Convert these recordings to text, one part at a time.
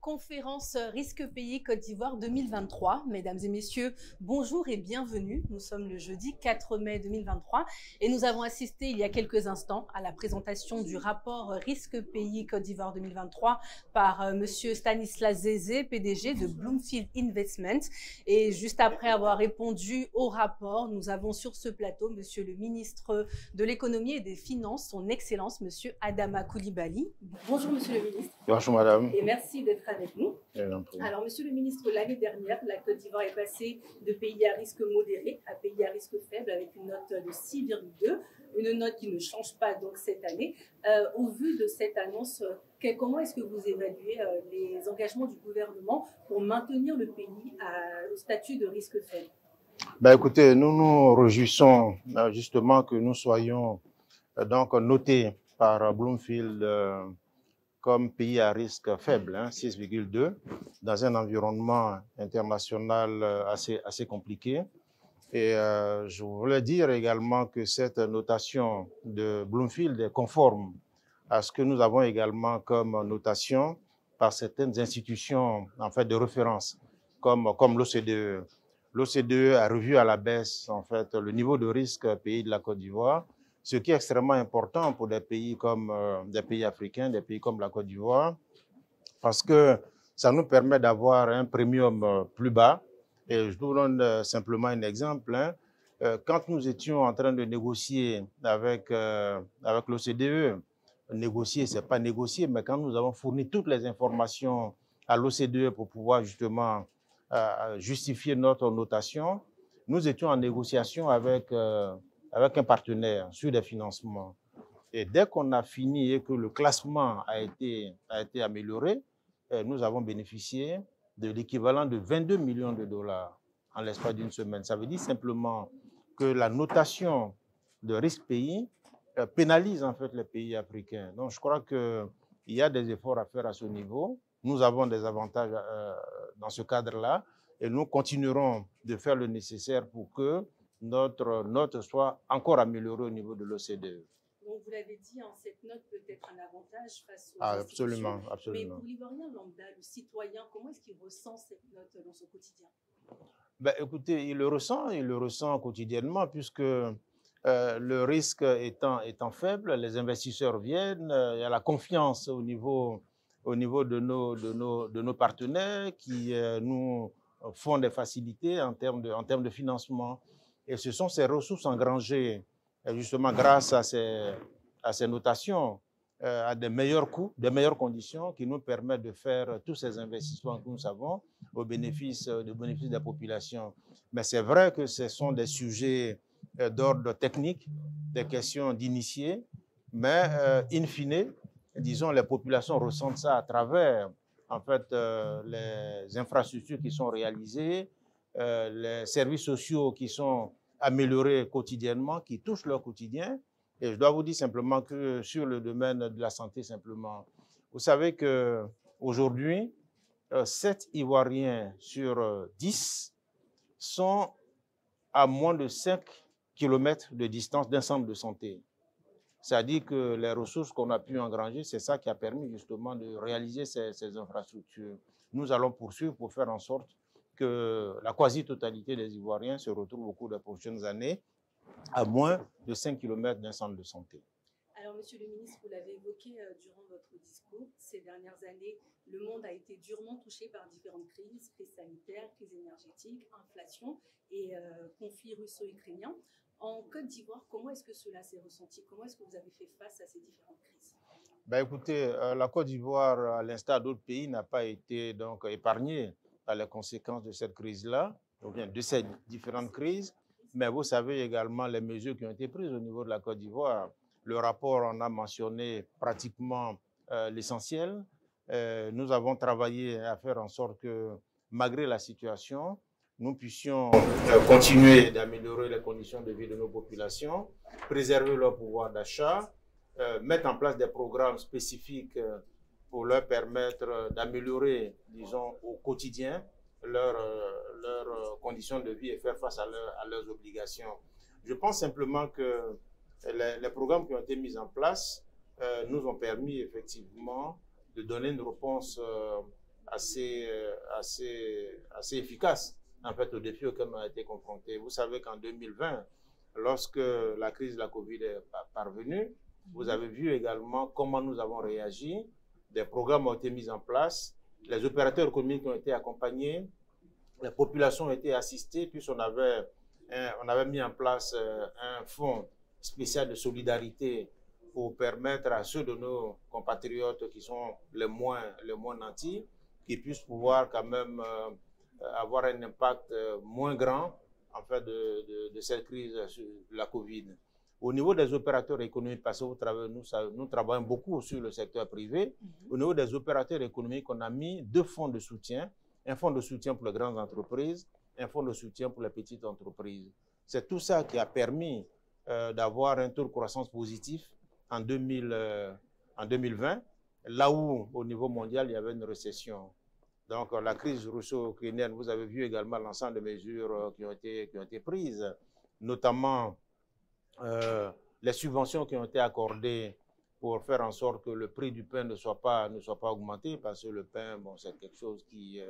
Conférence Risque Pays Côte d'Ivoire 2023. Mesdames et messieurs, bonjour et bienvenue. Nous sommes le jeudi 4 mai 2023 et nous avons assisté il y a quelques instants à la présentation du rapport Risque Pays Côte d'Ivoire 2023 par monsieur Stanislas Zézé, PDG de Bloomfield Investment. Et juste après avoir répondu au rapport, nous avons sur ce plateau monsieur le ministre de l'économie et des finances, son excellence monsieur Adama Coulibaly. Bonjour monsieur le ministre. Bonjour madame. Et merci d'être avec nous. Alors, monsieur le ministre, l'année dernière, la Côte d'Ivoire est passée de pays à risque modéré à pays à risque faible avec une note de 6,2, une note qui ne change pas donc cette année. Au vu de cette annonce, comment est-ce que vous évaluez les engagements du gouvernement pour maintenir le pays au statut de risque faible? Écoutez, nous nous réjouissons justement que nous soyons donc notés par Bloomfield comme pays à risque faible, 6,2, dans un environnement international assez compliqué. Et je voulais dire également que cette notation de Bloomfield est conforme à ce que nous avons également comme notation par certaines institutions en fait, de référence, comme l'OCDE. L'OCDE a revu à la baisse en fait, le niveau de risque pays de la Côte d'Ivoire, ce qui est extrêmement important pour des pays comme des pays africains, des pays comme la Côte d'Ivoire, parce que ça nous permet d'avoir un premium plus bas. Et je vous donne simplement un exemple. Quand nous étions en train de négocier avec l'OCDE, négocier, c'est pas négocier, mais quand nous avons fourni toutes les informations à l'OCDE pour pouvoir justement justifier notre notation, nous étions en négociation avec un partenaire sur des financements. Et dès qu'on a fini et que le classement a été amélioré, nous avons bénéficié de l'équivalent de 22 millions de dollars en l'espace d'une semaine. Ça veut dire simplement que la notation de risque pays pénalise en fait les pays africains. Donc je crois qu'il y a des efforts à faire à ce niveau. Nous avons des avantages dans ce cadre-là et nous continuerons de faire le nécessaire pour que notre note soit encore améliorée au niveau de l'OCDE. Donc, vous l'avez dit, cette note peut être un avantage face aux absolument, institutions. absolument. Mais pour l'Ivoirien lambda, le citoyen, comment est-ce qu'il ressent cette note dans son quotidien? Écoutez, il le ressent quotidiennement puisque le risque étant faible, les investisseurs viennent, il y a la confiance au niveau de nos partenaires qui nous font des facilités en termes de financement. Et ce sont ces ressources engrangées justement grâce à ces notations, à des meilleurs coûts, des meilleures conditions qui nous permettent de faire tous ces investissements que nous avons au bénéfice des populations. Mais c'est vrai que ce sont des sujets d'ordre technique, des questions d'initiés, mais in fine, disons, les populations ressentent ça à travers en fait, les infrastructures qui sont réalisées, les services sociaux qui sont améliorés quotidiennement, qui touchent leur quotidien. Et je dois vous dire simplement que sur le domaine de la santé, simplement, vous savez qu'aujourd'hui, 7 Ivoiriens sur 10 sont à moins de 5 km de distance d'un centre de santé. C'est-à-dire que les ressources qu'on a pu engranger, c'est ça qui a permis justement de réaliser ces infrastructures. Nous allons poursuivre pour faire en sorte que la quasi-totalité des Ivoiriens se retrouvent au cours des prochaines années à moins de 5 km d'un centre de santé. Alors, monsieur le ministre, vous l'avez évoqué durant votre discours, ces dernières années, le monde a été durement touché par différentes crises, crise sanitaire, crise énergétique, inflation et conflit russo-ukrainien. En Côte d'Ivoire, comment est-ce que cela s'est ressenti? Comment est-ce que vous avez fait face à ces différentes crises? Écoutez, la Côte d'Ivoire, à l'instar d'autres pays, n'a pas été donc épargnée par les conséquences de cette crise-là, ou bien de ces différentes crises. Mais vous savez également les mesures qui ont été prises au niveau de la Côte d'Ivoire. Le rapport en a mentionné pratiquement l'essentiel. Nous avons travaillé à faire en sorte que, malgré la situation, nous puissions continuer d'améliorer les conditions de vie de nos populations, préserver leur pouvoir d'achat, mettre en place des programmes spécifiques pour leur permettre d'améliorer, disons, au quotidien leurs conditions de vie et faire face à leurs obligations. Je pense simplement que les programmes qui ont été mis en place nous ont permis effectivement de donner une réponse assez efficace en fait aux défis auxquels on a été confrontés. Vous savez qu'en 2020, lorsque la crise de la Covid est parvenue, vous avez vu également comment nous avons réagi. Des programmes ont été mis en place, les opérateurs économiques ont été accompagnés, les populations ont été assistées, puisqu'on avait mis en place un fonds spécial de solidarité pour permettre à ceux de nos compatriotes qui sont les moins nantis, qui puissent pouvoir quand même avoir un impact moins grand en fait de cette crise de la Covid. Au niveau des opérateurs économiques, parce que nous travaillons beaucoup sur le secteur privé, au niveau des opérateurs économiques, on a mis 2 fonds de soutien, un fonds de soutien pour les grandes entreprises, un fonds de soutien pour les petites entreprises. C'est tout ça qui a permis d'avoir un taux de croissance positif en 2020, là où au niveau mondial, il y avait une récession. Donc la crise russo-ukrainienne, vous avez vu également l'ensemble des mesures qui ont été prises, notamment les subventions qui ont été accordées pour faire en sorte que le prix du pain ne soit pas augmenté, parce que le pain, bon, c'est quelque chose qui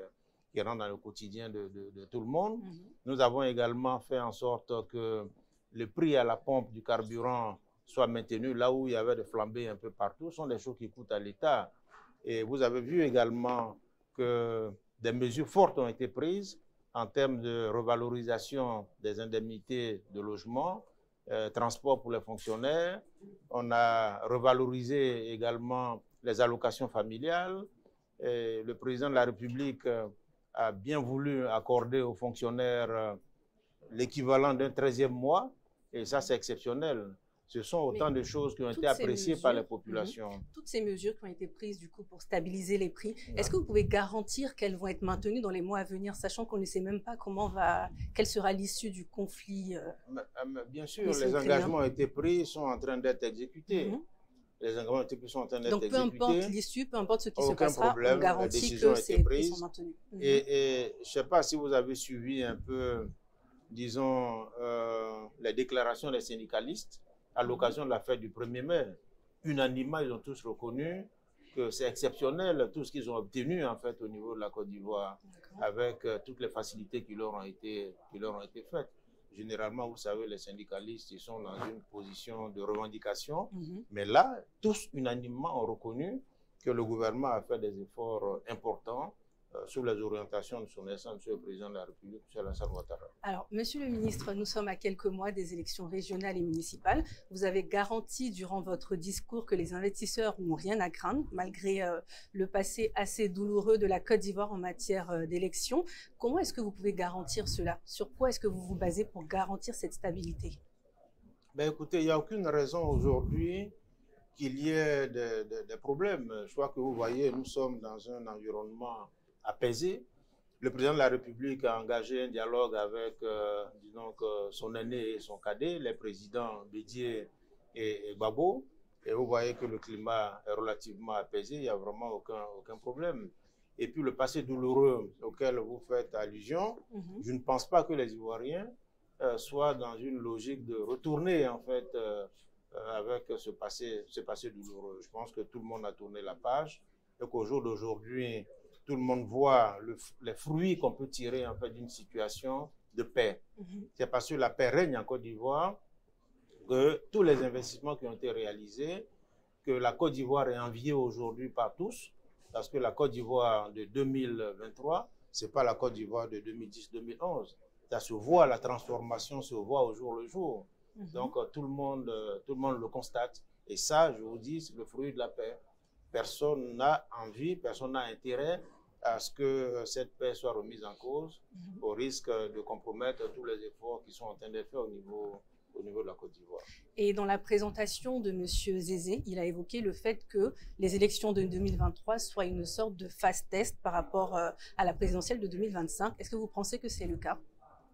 rentre dans le quotidien de tout le monde. Nous avons également fait en sorte que le prix à la pompe du carburant soit maintenu là où il y avait des flambées un peu partout. Ce sont des choses qui coûtent à l'État. Et vous avez vu également que des mesures fortes ont été prises en termes de revalorisation des indemnités de logement, transport pour les fonctionnaires. On a revalorisé également les allocations familiales. Et le président de la République a bien voulu accorder aux fonctionnaires l'équivalent d'un 13e mois, et ça c'est exceptionnel. Ce sont autant de choses qui ont été appréciées par les populations. Toutes ces mesures qui ont été prises du coup pour stabiliser les prix, est-ce que vous pouvez garantir qu'elles vont être maintenues dans les mois à venir, sachant qu'on ne sait même pas quelle sera l'issue du conflit Bien sûr, les engagements ont été pris, sont en train d'être exécutés. Les engagements ont été pris, sont en train d'être exécutés. Donc peu importe l'issue, peu importe ce qui se passera, problème, on garantit que ces prix sont maintenus. Et je ne sais pas si vous avez suivi un peu, disons, les déclarations des syndicalistes à l'occasion de la fête du 1er mai. Unanimement, ils ont tous reconnu que c'est exceptionnel tout ce qu'ils ont obtenu en fait au niveau de la Côte d'Ivoire, avec toutes les facilités qui leur ont été faites. Généralement, vous savez, les syndicalistes, ils sont dans une position de revendication, mais là, tous unanimement ont reconnu que le gouvernement a fait des efforts importants sur les orientations de son essence, Monsieur le Président de la République, M. Alassane Ouattara. Alors, Monsieur le Ministre, nous sommes à quelques mois des élections régionales et municipales. Vous avez garanti durant votre discours que les investisseurs n'ont rien à craindre, malgré le passé assez douloureux de la Côte d'Ivoire en matière d'élections. Comment est-ce que vous pouvez garantir cela? Sur quoi est-ce que vous vous basez pour garantir cette stabilité? Ben, écoutez, il n'y a aucune raison aujourd'hui qu'il y ait des problèmes. Je crois que vous voyez, nous sommes dans un environnement apaisé. Le président de la République a engagé un dialogue avec disons son aîné et son cadet, les présidents Bédié et Gbagbo. Et vous voyez que le climat est relativement apaisé, il n'y a vraiment aucun problème. Et puis le passé douloureux auquel vous faites allusion, je ne pense pas que les Ivoiriens soient dans une logique de retourner en fait avec ce passé douloureux. Je pense que tout le monde a tourné la page et qu'au jour d'aujourd'hui, tout le monde voit les fruits qu'on peut tirer en fait d'une situation de paix. C'est parce que la paix règne en Côte d'Ivoire que tous les investissements qui ont été réalisés, que la Côte d'Ivoire est enviée aujourd'hui par tous, parce que la Côte d'Ivoire de 2023, ce n'est pas la Côte d'Ivoire de 2010-2011. Ça se voit, la transformation se voit au jour le jour. Donc tout le monde le constate. Et ça, je vous dis, c'est le fruit de la paix. Personne n'a envie, personne n'a intérêt à ce que cette paix soit remise en cause, au risque de compromettre tous les efforts qui sont en train d'être faits au niveau de la Côte d'Ivoire. Et dans la présentation de M. Zézé, il a évoqué le fait que les élections de 2023 soient une sorte de phase test par rapport à la présidentielle de 2025. Est-ce que vous pensez que c'est le cas?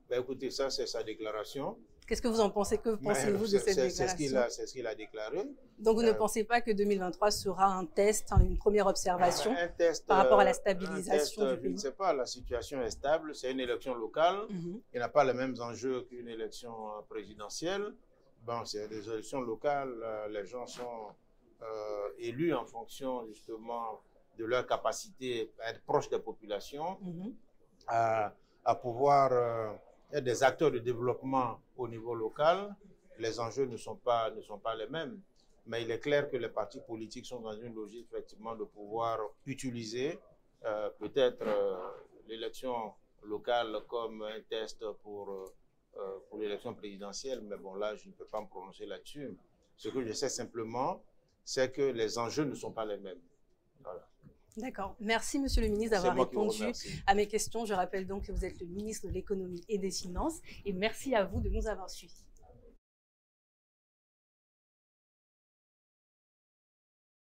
Ben écoutez, ça c'est sa déclaration. Qu'est-ce que vous en pensez? Que pensez-vous de cette déclaration? C'est ce qu'il a déclaré. Donc vous ne pensez pas que 2023 sera un test, une première observation par rapport à la stabilisation du pays? Je ne sais pas, la situation est stable, c'est une élection locale, il n'a pas les mêmes enjeux qu'une élection présidentielle. Bon, c'est des élections locales, les gens sont élus en fonction justement de leur capacité à être proche des populations, Mhm. à pouvoir être des acteurs de développement au niveau local. Les enjeux ne sont pas les mêmes. Mais il est clair que les partis politiques sont dans une logique effectivement de pouvoir utiliser peut-être l'élection locale comme un test pour l'élection présidentielle. Mais bon, là, je ne peux pas me prononcer là-dessus. Ce que je sais simplement, c'est que les enjeux ne sont pas les mêmes. Voilà. D'accord. Merci, Monsieur le ministre, d'avoir répondu à mes questions. Je rappelle donc que vous êtes le ministre de l'Économie et des Finances. Et merci à vous de nous avoir suivis.